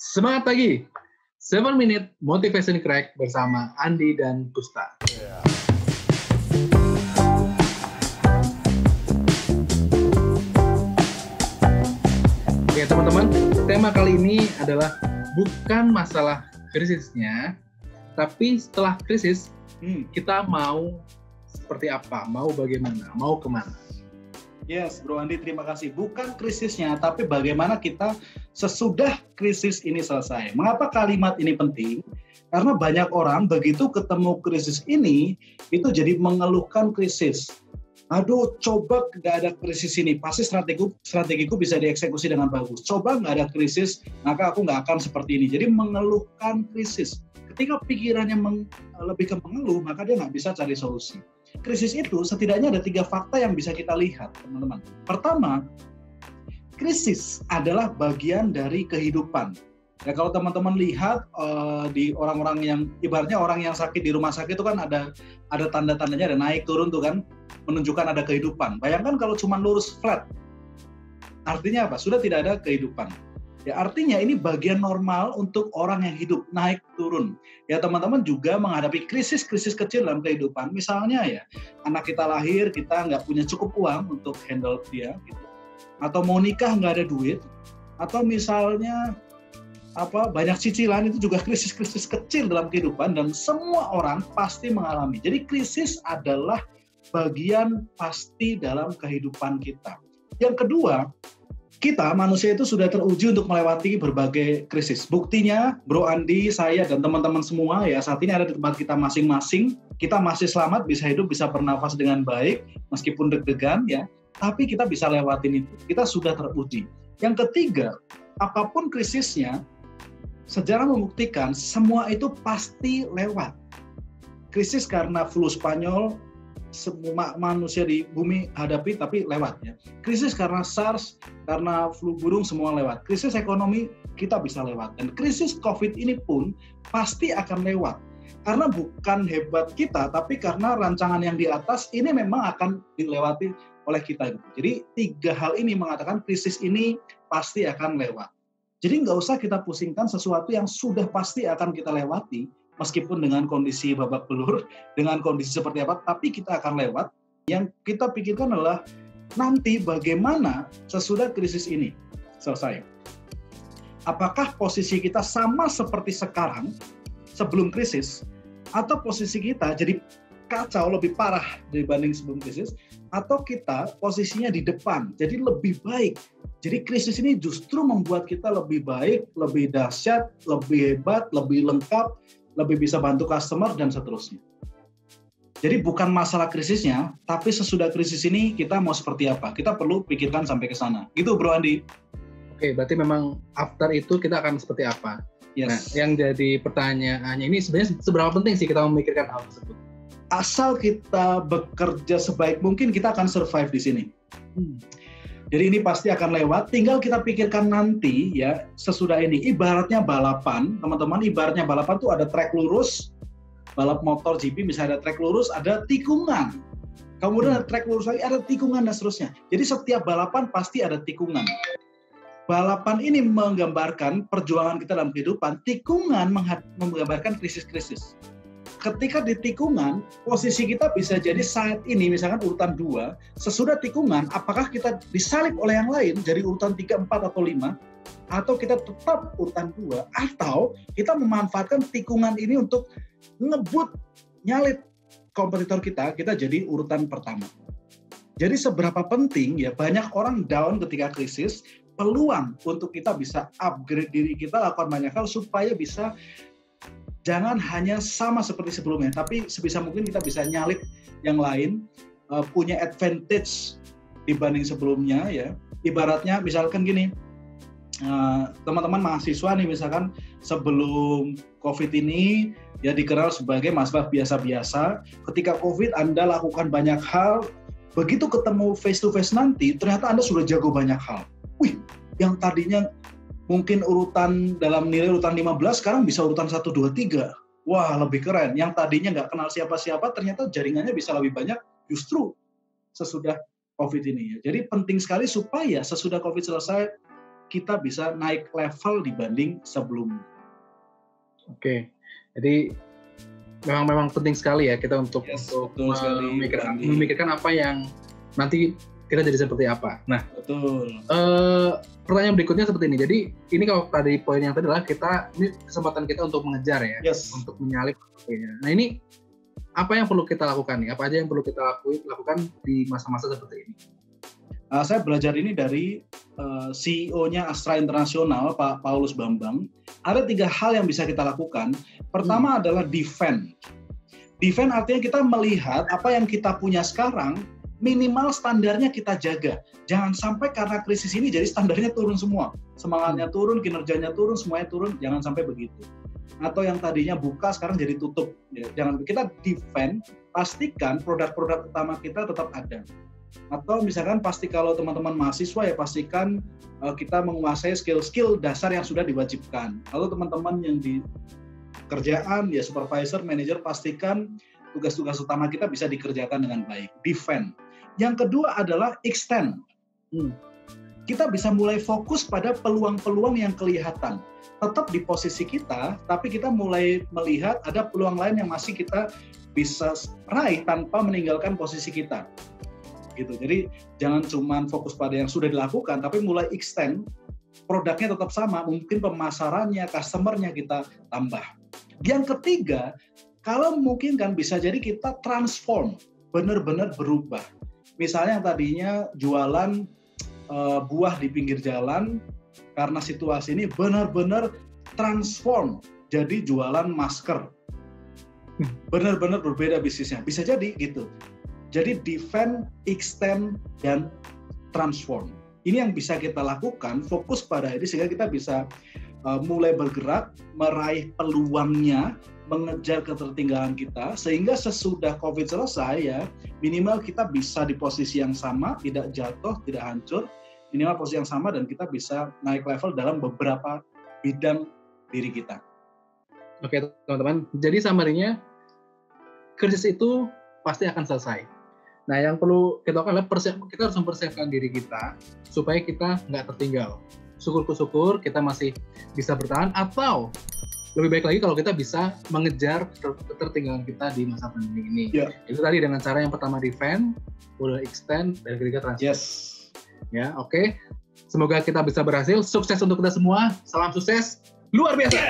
Semangat pagi, 7 Minute Motivation Crack bersama Andi dan Pusta. Oke teman-teman, tema kali ini adalah bukan masalah krisisnya, tapi setelah krisis kita mau seperti apa, mau bagaimana, mau kemana. Yes, Bro Andi, terima kasih. Bukan krisisnya, tapi bagaimana kita sesudah krisis ini selesai. Mengapa kalimat ini penting? Karena banyak orang begitu ketemu krisis ini, itu jadi mengeluhkan krisis. Aduh, coba nggak ada krisis ini, pasti strategiku bisa dieksekusi dengan bagus. Coba nggak ada krisis, maka aku nggak akan seperti ini. Jadi mengeluhkan krisis. Ketika pikirannya lebih ke mengeluh, maka dia nggak bisa cari solusi. Krisis itu setidaknya ada 3 fakta yang bisa kita lihat, teman-teman. Pertama, krisis adalah bagian dari kehidupan. Ya, kalau teman-teman lihat di orang-orang yang ibaratnya orang yang sakit di rumah sakit itu kan ada tanda-tandanya, ada naik turun tuh kan, menunjukkan ada kehidupan. Bayangkan kalau cuma lurus flat, artinya apa? Sudah tidak ada kehidupan. Ya, artinya ini bagian normal untuk orang yang hidup, naik turun. Ya, teman-teman juga menghadapi krisis-krisis kecil dalam kehidupan. Misalnya ya, anak kita lahir, kita nggak punya cukup uang untuk handle dia, gitu. Atau mau nikah nggak ada duit. Atau misalnya banyak cicilan, itu juga krisis-krisis kecil dalam kehidupan dan semua orang pasti mengalami. Jadi krisis adalah bagian pasti dalam kehidupan kita. Yang kedua, kita manusia itu sudah teruji untuk melewati berbagai krisis. Buktinya, Bro Andi, saya dan teman-teman semua ya saat ini ada di tempat kita masing-masing. Kita masih selamat, bisa hidup, bisa bernafas dengan baik, meskipun deg-degan ya. Tapi kita bisa lewatin itu. Kita sudah teruji. Yang ketiga, apapun krisisnya, sejarah membuktikan semua itu pasti lewat. Krisis karena flu Spanyol, semua manusia di bumi hadapi tapi lewat ya. Krisis karena SARS, karena flu burung semua lewat. Krisis ekonomi kita bisa lewat. Dan krisis COVID ini pun pasti akan lewat. Karena bukan hebat kita, tapi karena rancangan yang di atas ini memang akan dilewati oleh kita. Jadi 3 hal ini mengatakan krisis ini pasti akan lewat. Jadi nggak usah kita pusingkan sesuatu yang sudah pasti akan kita lewati. Meskipun dengan kondisi babak belur, dengan kondisi seperti apa, tapi kita akan lewat. Yang kita pikirkan adalah nanti bagaimana sesudah krisis ini selesai. Apakah posisi kita sama seperti sekarang, sebelum krisis, atau posisi kita jadi kacau, lebih parah dibanding sebelum krisis, atau kita posisinya di depan, jadi lebih baik. Jadi krisis ini justru membuat kita lebih baik, lebih dahsyat, lebih hebat, lebih lengkap, lebih bisa bantu customer, dan seterusnya. Jadi bukan masalah krisisnya, tapi sesudah krisis ini kita mau seperti apa. Kita perlu pikirkan sampai ke sana. Gitu Bro Andi. Oke, berarti memang after itu kita akan seperti apa? Yes. Nah, yang jadi pertanyaannya ini sebenarnya seberapa penting sih kita memikirkan hal tersebut? Asal kita bekerja sebaik mungkin, kita akan survive di sini. Jadi ini pasti akan lewat, tinggal kita pikirkan nanti ya sesudah ini. Ibaratnya balapan, teman-teman, ibaratnya balapan tuh ada trek lurus, balap motor GP misalnya ada trek lurus, ada tikungan. Kemudian ada trek lurus lagi, ada tikungan dan seterusnya. Jadi setiap balapan pasti ada tikungan. Balapan ini menggambarkan perjuangan kita dalam kehidupan, tikungan menggambarkan krisis-krisis. Ketika di tikungan, posisi kita bisa jadi saat ini, misalkan urutan 2, sesudah tikungan, apakah kita disalip oleh yang lain, jadi urutan 3, 4, atau 5, atau kita tetap urutan 2, atau kita memanfaatkan tikungan ini untuk ngebut, nyalip kompetitor kita jadi urutan pertama. Jadi seberapa penting ya, banyak orang down ketika krisis, peluang untuk kita bisa upgrade diri kita, lakukan banyak hal supaya bisa jangan hanya sama seperti sebelumnya, tapi sebisa mungkin kita bisa nyalip yang lain, punya advantage dibanding sebelumnya ya. Ibaratnya misalkan gini, teman-teman mahasiswa nih misalkan sebelum COVID ini ya dikenal sebagai mahasiswa biasa-biasa. Ketika COVID Anda lakukan banyak hal, begitu ketemu face to face nanti ternyata Anda sudah jago banyak hal. Wih, yang tadinya mungkin urutan dalam nilai urutan 15, sekarang bisa urutan 1, 2, 3. Wah, lebih keren. Yang tadinya nggak kenal siapa-siapa, ternyata jaringannya bisa lebih banyak justru sesudah COVID ini. Jadi penting sekali supaya sesudah COVID selesai, kita bisa naik level dibanding sebelumnya. Oke, jadi memang penting sekali ya kita untuk memikirkan apa yang nanti kita jadi seperti apa. Nah, betul. Pertanyaan berikutnya seperti ini. Jadi ini kalau tadi poin yang tadi adalah ini kesempatan kita untuk mengejar ya, untuk menyalip. Nah ini apa yang perlu kita lakukan nih? Apa aja yang perlu kita lakukan di masa-masa seperti ini? Saya belajar ini dari CEO-nya Astra International, Pak Paulus Bambang. Ada 3 hal yang bisa kita lakukan. Pertama adalah defend. Defend artinya kita melihat apa yang kita punya sekarang, minimal standarnya kita jaga. Jangan sampai karena krisis ini jadi standarnya turun semua. Semangatnya turun, kinerjanya turun, semuanya turun. Jangan sampai begitu. Atau yang tadinya buka sekarang jadi tutup. Jangan, kita defend, pastikan produk-produk utama kita tetap ada. Atau misalkan pasti kalau teman-teman mahasiswa ya pastikan kita menguasai skill-skill dasar yang sudah diwajibkan. Lalu teman-teman yang di kerjaan ya supervisor, manager, pastikan tugas-tugas utama kita bisa dikerjakan dengan baik. Defend. Yang kedua adalah extend. Kita bisa mulai fokus pada peluang-peluang yang kelihatan. Tetap di posisi kita, tapi kita mulai melihat ada peluang lain yang masih kita bisa raih tanpa meninggalkan posisi kita. Gitu. Jadi jangan cuma fokus pada yang sudah dilakukan, tapi mulai extend, produknya tetap sama, mungkin pemasarannya, customernya kita tambah. Yang ketiga, kalau mungkin kan bisa jadi kita transform, benar-benar berubah. Misalnya yang tadinya jualan buah di pinggir jalan, karena situasi ini benar-benar transform jadi jualan masker. Benar-benar berbeda bisnisnya, bisa jadi gitu. Jadi defend, extend, dan transform. Ini yang bisa kita lakukan, fokus pada ini sehingga kita bisa mulai bergerak, meraih peluangnya, mengejar ketertinggalan kita, sehingga sesudah COVID selesai ya, minimal kita bisa di posisi yang sama, tidak jatuh, tidak hancur, minimal posisi yang sama dan kita bisa naik level dalam beberapa bidang diri kita. Oke teman-teman, jadi summary-nya, krisis itu pasti akan selesai. Nah, yang perlu kita lakukan adalah kita harus mempersiapkan diri kita supaya kita nggak tertinggal. Syukur-syukur kita masih bisa bertahan, atau lebih baik lagi kalau kita bisa mengejar ketertinggalan kita di masa pandemi ini. Itu tadi dengan cara yang pertama defend, udah extend, dan ketiga transfer. Ya, oke. Semoga kita bisa berhasil. Sukses untuk kita semua. Salam sukses luar biasa.